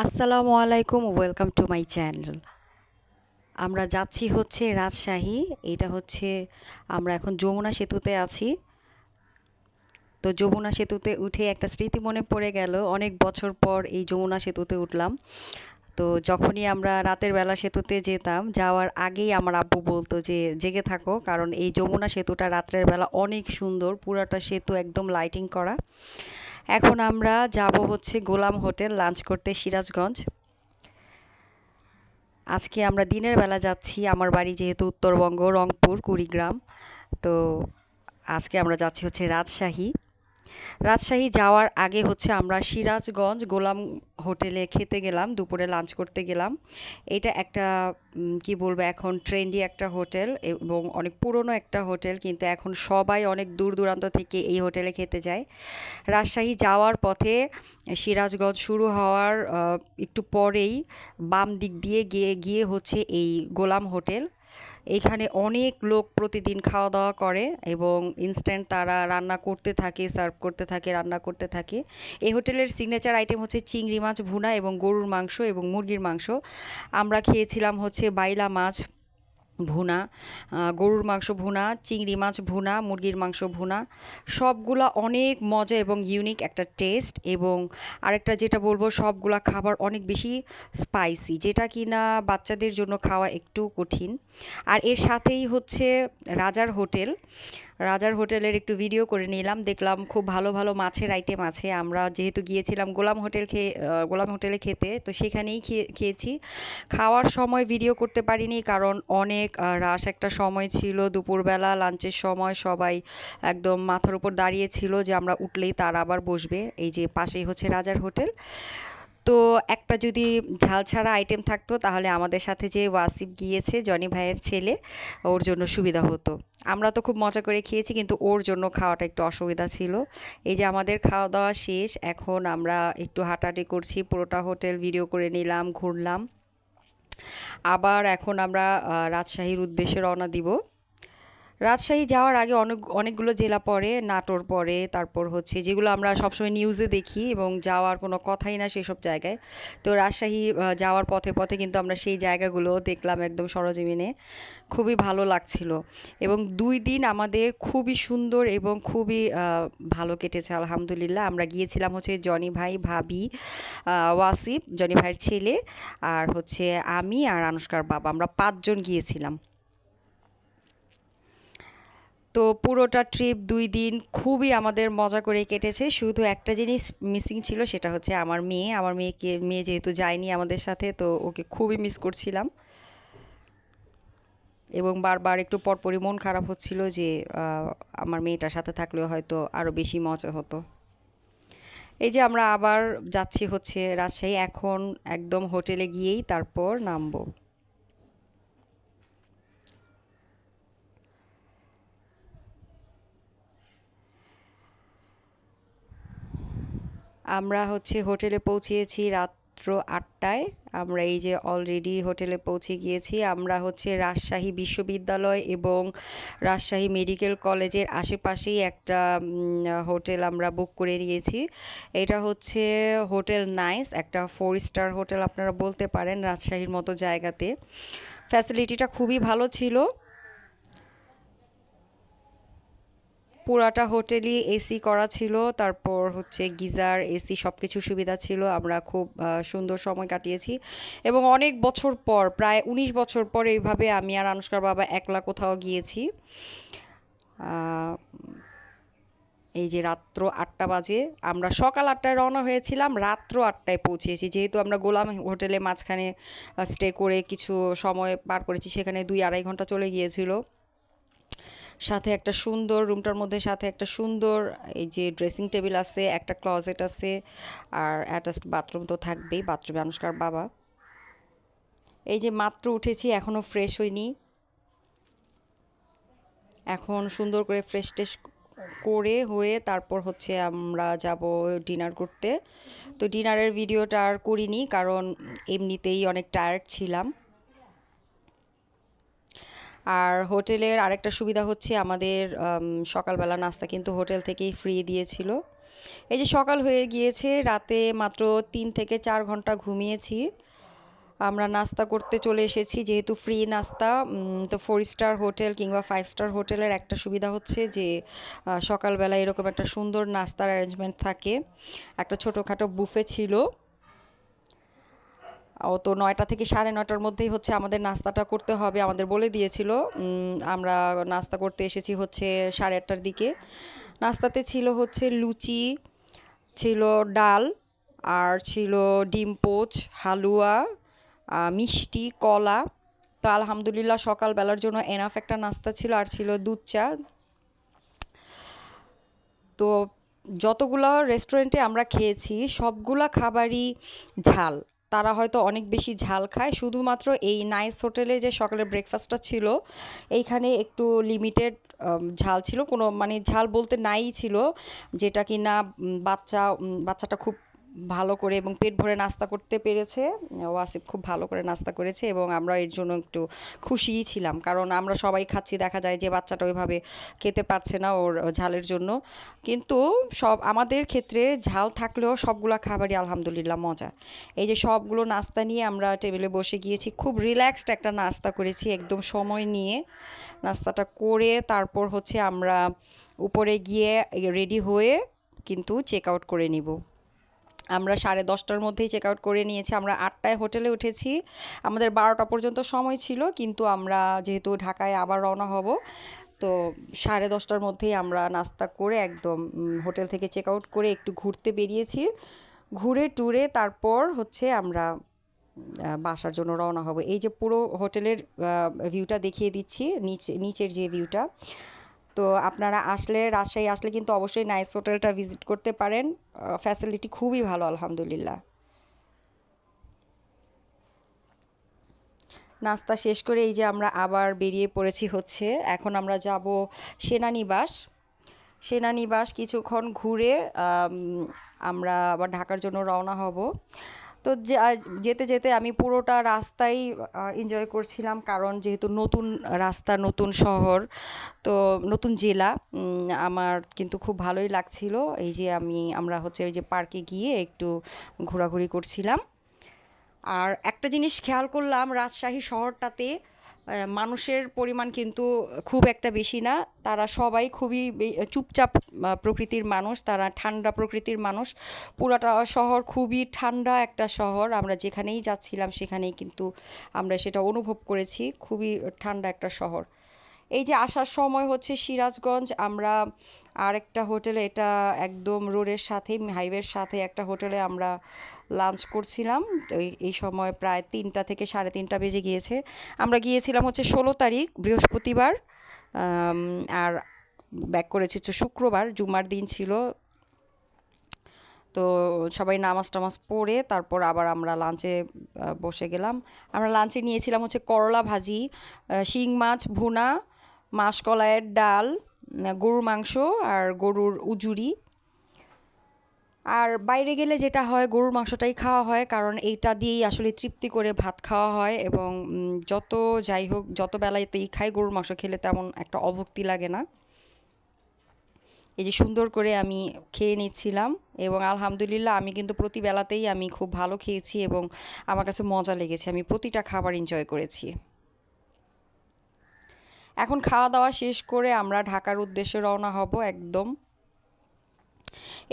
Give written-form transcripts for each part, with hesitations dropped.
আসসালামু আলাইকুম, welcome to my channel. আমরা যাচ্ছি হচ্ছে রাজশাহী। এটা হচ্ছে আমরা এখন যমুনা সেতুতে আছি। তো যমুনা সেতুতে উঠে একটা স্মৃতি মনে পড়ে গেল, অনেক বছর পর এই যমুনা সেতুতে উঠলাম। তো যখনই আমরা রাতের বেলা সেতুতে যেতাম, যাওয়ার আগেই আমার আব্বু বলতো যে জেগে থাকো, কারণ এই যমুনা সেতুটা রাত্রের বেলা অনেক সুন্দর, পুরাটা সেতু একদম লাইটিং করা। এখন আমরা যাব হচ্ছে গোলাম হোটেল লাঞ্চ করতে সিরাজগঞ্জ। আজকে আমরা দিনের বেলা যাচ্ছি, আমার বাড়ি যেহেতু উত্তরবঙ্গ, রংপুর, কুড়িগ্রাম। তো আজকে আমরা যাচ্ছি হচ্ছে রাজশাহী। রাজশাহী যাওয়ার আগে হচ্ছে আমরা সিরাজগঞ্জ গোলাম হোটেলে খেতে গেলাম, দুপুরে লাঞ্চ করতে গেলাম। এটা একটা কি বলবো, এখন ট্রেন্ডি একটা হোটেল এবং অনেক পুরনো একটা হোটেল, কিন্তু এখন সবাই অনেক দূর দূরান্ত থেকে এই হোটেলে খেতে যায়। রাজশাহী যাওয়ার পথে সিরাজগঞ্জ শুরু হওয়ার একটু পরেই বাম দিক দিয়ে গিয়ে গিয়ে হচ্ছে এই গোলাম হোটেল। এইখানে অনেক লোক প্রতিদিন খাওয়া দাওয়া করে এবং ইনস্ট্যান্ট তারা রান্না করতে থাকে, সার্ভ করতে থাকে, রান্না করতে থাকে। এই হোটেলের সিগনেচার আইটেম হচ্ছে চিংড়ি মাছ ভুনা এবং গরুর মাংস এবং মুরগির মাংস। আমরা খেয়েছিলাম হচ্ছে বাইলা মাছ ভুনা, গরুর মাংস ভুনা, চিংড়ি মাছ ভুনা, মুরগির মাংস ভুনা। সবগুলা অনেক মজা এবং ইউনিক একটা টেস্ট। এবং আরেকটা যেটা বলবো, সবগুলা খাবার অনেক বেশি স্পাইসি, যেটা কি না বাচ্চাদের জন্য খাওয়া একটু কঠিন। আর এর সাথেই হচ্ছে রাজার হোটেল। রাজার হোটেলের একটু ভিডিও করে নিলাম, দেখলাম খুব ভালো ভালো মাছের আইটেম আছে। আমরা যেহেতু গিয়েছিলাম গোলাম হোটেলে খেতে, তো সেখানেই খেয়েছি। খাওয়ার সময় ভিডিও করতে পারিনি, কারণ অনেক রাশ একটা সময় ছিল, দুপুরবেলা লাঞ্চের সময় সবাই একদম মাথার উপর দাঁড়িয়ে ছিল যে আমরা উঠলেই তার আবার বসবে। এই যে পাশেই হচ্ছে রাজার হোটেল। তো একটা যদি ঝাল ছাড়া আইটেম থাকতো, তাহলে আমাদের সাথে যে ওয়াসিফ গিয়েছে, জনি ভাইয়ের ছেলে, ওর জন্য সুবিধা হতো। আমরা তো খুব মজা করে খেয়েছি, কিন্তু ওর জন্য খাওয়াটা একটু অসুবিধা ছিল। এই যে আমাদের খাওয়া দাওয়া শেষ, এখন আমরা একটু হাঁটাহাঁটি করছি, পুরোটা হোটেল ভিডিও করে নিলাম, ঘুরলাম। আবার এখন আমরা রাজশাহীর উদ্দেশ্যে রওনা দিব। রাজশাহী যাওয়ার আগে অনেকগুলো জেলা পড়ে, নাটোর পড়ে, তারপর হচ্ছে যেগুলো আমরা সবসময় নিউজে দেখি এবং যাওয়ার কোনো কথাই না সেসব জায়গায়। তো রাজশাহী যাওয়ার পথে পথে কিন্তু আমরা সেই জায়গাগুলো দেখলাম একদম সরজমিনে। খুবই ভালো লাগছিল এবং 2 দিন আমাদের খুবই সুন্দর এবং খুবই ভালো কেটেছে আলহামদুলিল্লাহ। আমরা গিয়েছিলাম হচ্ছে জনি ভাই, ভাবি, ওয়াসিফ, জনি ভাইয়ের ছেলে, আর হচ্ছে আমি আর আনুষ্কার বাবা, আমরা 5 জন গিয়েছিলাম। তো পুরোটা ট্রিপ 2 দিন খুবই আমাদের মজা করে কেটেছে। শুধু একটা জিনিস মিসিং ছিল, সেটা হচ্ছে মেয়ে যেহেতু যায়নি আমাদের সাথে, তো ওকে খুবই মিস করছিলাম এবং বারবার একটু পরপরই মন খারাপ হচ্ছিল যে আমার মেয়েটার সাথে থাকলেও হয়তো আরও বেশি মজা হতো। এই যে আমরা আবার যাচ্ছি হচ্ছে রাজশাহী, এখন একদম হোটেলে গিয়েই তারপর নামবো। আমরা হচ্ছে হোটেলে পৌঁছিয়েছি রাত্র 8টায়। আমরা এই যে অলরেডি হোটেলে পৌঁছে গিয়েছি। আমরা হচ্ছে রাজশাহী বিশ্ববিদ্যালয় এবং রাজশাহী মেডিকেল কলেজের আশেপাশেই একটা হোটেল আমরা বুক করে নিয়েছি। এটা হচ্ছে হোটেল নাইস, একটা 4 স্টার হোটেল আপনারা বলতে পারেন রাজশাহীর মতো জায়গাতে। ফ্যাসিলিটিটা খুবই ভালো ছিল। পুরাটা হোটেলই এসি করা ছিল, তারপর হচ্ছে গিজার, এসি সব কিছু সুবিধা ছিল। আমরা খুব সুন্দর সময় কাটিয়েছি এবং অনেক বছর পর, প্রায় 19 বছর পর এইভাবে আমি আর আনুষ্কার বাবা একলা কোথাও গিয়েছি। আহ, এই যে রাত্র 8টা বাজে, আমরা সকাল 8টায় রওনা হয়েছিলাম, রাত্র 8টায় পৌঁছেছি। যেহেতু আমরা গোলাম হোটেলে মাঝখানে স্টে করে কিছু সময় পার করেছি, সেখানে 2-2.5 ঘন্টা চলে গিয়েছিল। সাথে একটা সুন্দর রুমটার মধ্যে সাথে একটা সুন্দর এই যে ড্রেসিং টেবিল আছে, একটা ক্লজেট আছে, আর অ্যাটাচড বাথরুম তো থাকবেই, বাথরুমে আনুষ্কার বাবা। এই যে মাত্র উঠেছি, এখনও ফ্রেশ হইনি। এখন সুন্দর করে ফ্রেশ টেশ করে হয়ে তারপর হচ্ছে আমরা যাব ডিনার করতে। তো ডিনারের ভিডিওটা আর করিনি, কারণ এমনিতেই অনেক টায়ার্ড ছিলাম। আর হোটেলের আরেকটা সুবিধা হচ্ছে আমাদের সকালবেলা নাস্তা কিন্তু হোটেল থেকেই ফ্রি দিয়েছিল। এই যে সকাল হয়ে গিয়েছে, রাতে মাত্র 3 থেকে 4 ঘন্টা ঘুমিয়েছি। আমরা নাস্তা করতে চলে এসেছি, যেহেতু ফ্রি নাস্তা। তো 4 স্টার হোটেল কিংবা 5 স্টার হোটেলের একটা সুবিধা হচ্ছে যে সকালবেলা এরকম একটা সুন্দর নাস্তার অ্যারেঞ্জমেন্ট থাকে। একটা ছোটোখাটো বুফে ছিল। ও তো 9টা থেকে 9:30টার মধ্যেই হচ্ছে আমাদের নাস্তাটা করতে হবে, আমাদের বলে দিয়েছিল। আমরা নাস্তা করতে এসেছি হচ্ছে 8:30টার দিকে। নাস্তাতে ছিল হচ্ছে লুচি, ছিল ডাল, আর ছিল ডিম পোচ, হালুয়া, মিষ্টি, কলা। তো আলহামদুলিল্লাহ সকালবেলার জন্য এনাফ একটা নাস্তা ছিল, আর ছিল দুধ চা। তো যতগুলো রেস্টুরেন্টে আমরা খেয়েছি সবগুলা খাবারই ঝাল। তারা হয়তো অনেক বেশি ঝাল খায়, শুধুমাত্র এই নাইস হোটেলে যে সকালের ব্রেকফাস্টটা ছিল এইখানে একটু লিমিটেড ঝাল ছিল, কোনো মানে ঝাল বলতে নাই ছিল, যেটা কি না বাচ্চাটা খুব ভালো করে এবং পেট ভরে নাস্তা করতে পেরেছে। ওয়াসিফ খুব ভালো করে নাস্তা করেছে এবং আমরা এর জন্য একটু খুশিই ছিলাম, কারণ আমরা সবাই খাচ্ছি, দেখা যায় যে বাচ্চাটা ওইভাবে খেতে পারছে না ওর ঝালের জন্য। কিন্তু আমাদের ক্ষেত্রে ঝাল থাকলেও সবগুলা খাবারই আলহামদুলিল্লাহ মজা। এই যে সবগুলো নাস্তা নিয়ে আমরা টেবিলে বসে গিয়েছি, খুব রিল্যাক্সড একটা নাস্তা করেছি, একদম সময় নিয়ে নাস্তাটা করে তারপর হচ্ছে আমরা উপরে গিয়ে রেডি হয়ে কিন্তু চেক আউট করে নিব। আমরা 10:30টার মধ্যেই চেক আউট করে নিয়েছি। আমরা 8টায় হোটেলে উঠেছি, আমাদের 12টা পর্যন্ত সময় ছিল, কিন্তু আমরা যেহেতু ঢাকায় আবার রওনা হব, তো 10:30টার মধ্যেই আমরা নাস্তা করে একদম হোটেল থেকে চেক আউট করে একটু ঘুরতে বেরিয়েছি। ঘুরে টুরে তারপর হচ্ছে আমরা বাসার জন্য রওনা হব। এই যে পুরো হোটেলের ভিউটা দেখিয়ে দিচ্ছি, নিচের যে ভিউটা। তো আপনারা আসলে, রাজশাহী আসলে কিন্তু অবশ্যই নাইস হোটেলটা ভিজিট করতে পারেন। ফ্যাসিলিটি খুবই ভালো আলহামদুলিল্লাহ। নাস্তা শেষ করে এই যে আমরা আবার বেরিয়ে পড়েছি হচ্ছে, এখন আমরা যাব সেনানিবাস। সেনানিবাস কিছুক্ষণ ঘুরে আমরা আবার ঢাকার জন্য রওনা হব। তো যেতে যেতে আমি পুরোটা রাস্তাই এনজয় করছিলাম, কারণ যেহেতু নতুন রাস্তা, নতুন শহর, তো নতুন জেলা, আমার কিন্তু খুব ভালোই লাগছিল। এই যে আমরা হচ্ছে ওই যে পার্কে গিয়ে একটু ঘোরাঘুরি করছিলাম। আর একটা জিনিস খেয়াল করলাম, রাজশাহী শহরটাতে মানুষের পরিমাণ কিন্তু খুব একটা বেশি না। তারা সবাই খুবই চুপচাপ প্রকৃতির মানুষ, তারা ঠান্ডা প্রকৃতির মানুষ। পুরাটা শহর খুবই ঠান্ডা একটা শহর, আমরা যেখানেই যাচ্ছিলাম সেখানেই কিন্তু আমরা সেটা অনুভব করেছি, খুবই ঠান্ডা একটা শহর। এই যে আসার সময় হচ্ছে সিরাজগঞ্জ, আমরা আরেকটা হোটেলে, এটা একদম রোডের সাথেই, হাইওয়ের সাথে একটা হোটেলে আমরা লাঞ্চ করছিলাম। এই সময় প্রায় 3টা থেকে 3:30 বেজে গিয়েছে। আমরা গিয়েছিলাম হচ্ছে 16 তারিখ বৃহস্পতিবার, আর ব্যাক করেছি হচ্ছে শুক্রবার, জুমার দিন ছিল। তো সবাই নামাজ টামাজ পড়ে তারপর আবার আমরা লাঞ্চে বসে গেলাম। আমরা লাঞ্চে নিয়েছিলাম হচ্ছে করলা ভাজি, শিং মাছ ভুনা, মাসকলাইয়ের ডাল, গরুর মাংস, আর গরুর উজুরি। আর বাইরে গেলে যেটা হয়, গরুর মাংসটাই খাওয়া হয়, কারণ এইটা দিয়েই আসলে তৃপ্তি করে ভাত খাওয়া হয়, এবং যত যাই হোক, যত বেলাতেই খাই, গরুর মাংস খেলে তেমন একটা অভুক্তি লাগে না। এই যে সুন্দর করে আমি খেয়ে নিচ্ছিলাম, এবং আলহামদুলিল্লাহ আমি কিন্তু প্রতি বেলাতেই আমি খুব ভালো খেয়েছি এবং আমার কাছে মজা লেগেছে, আমি প্রতিটা খাবার এনজয় করেছি। এখন খাওয়া দাওয়া শেষ করে আমরা ঢাকার উদ্দেশ্যে রওনা হব একদম।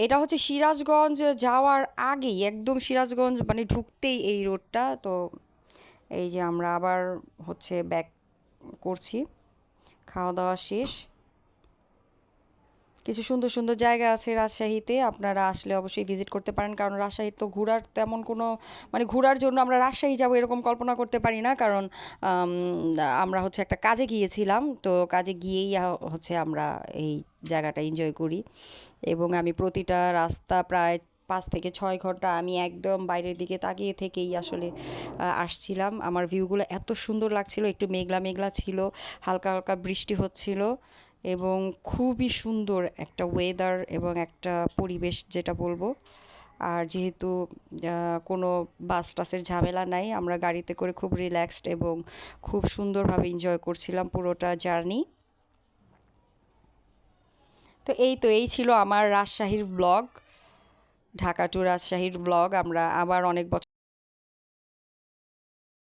এটা হচ্ছে সিরাজগঞ্জ যাওয়ার আগেই, একদম সিরাজগঞ্জ মানে ঢুকতেই এই রোডটা। তো এই যে আমরা আবার হচ্ছে ব্যাক করছি, খাওয়া দাওয়া শেষ। কিছু সুন্দর সুন্দর জায়গা আছে রাজশাহীতে, আপনারা আসলে অবশ্যই ভিজিট করতে পারেন, কারণ রাজশাহী তো ঘোরার তেমন কোনো, মানে ঘোরার জন্য আমরা রাজশাহী যাব এরকম কল্পনা করতে পারি না, কারণ আমরা হচ্ছে একটা কাজে গিয়েছিলাম, তো কাজে গিয়েই হচ্ছে আমরা এই জায়গাটা এনজয় করি। এবং আমি প্রতিটা রাস্তা প্রায় 5 থেকে 6 ঘন্টা আমি একদম বাইরের দিকে তাকিয়ে থেকেই আসলে আসছিলাম। আমার ভিউগুলো এত সুন্দর লাগছিল, একটু মেঘলা মেঘলা ছিল, হালকা হালকা বৃষ্টি হচ্ছিল, এবং খুবই সুন্দর একটা ওয়েদার এবং একটা পরিবেশ যেটা বলবো। আর যেহেতু কোনো বাস টাসের ঝামেলা নাই, আমরা গাড়িতে করে খুব রিল্যাক্সড এবং খুব সুন্দরভাবে এনজয় করছিলাম পুরোটা জার্নি। এই ছিল আমার রাজশাহীর ব্লগ, ঢাকা টু রাজশাহীর ব্লগ। আমরা আবার অনেক বছর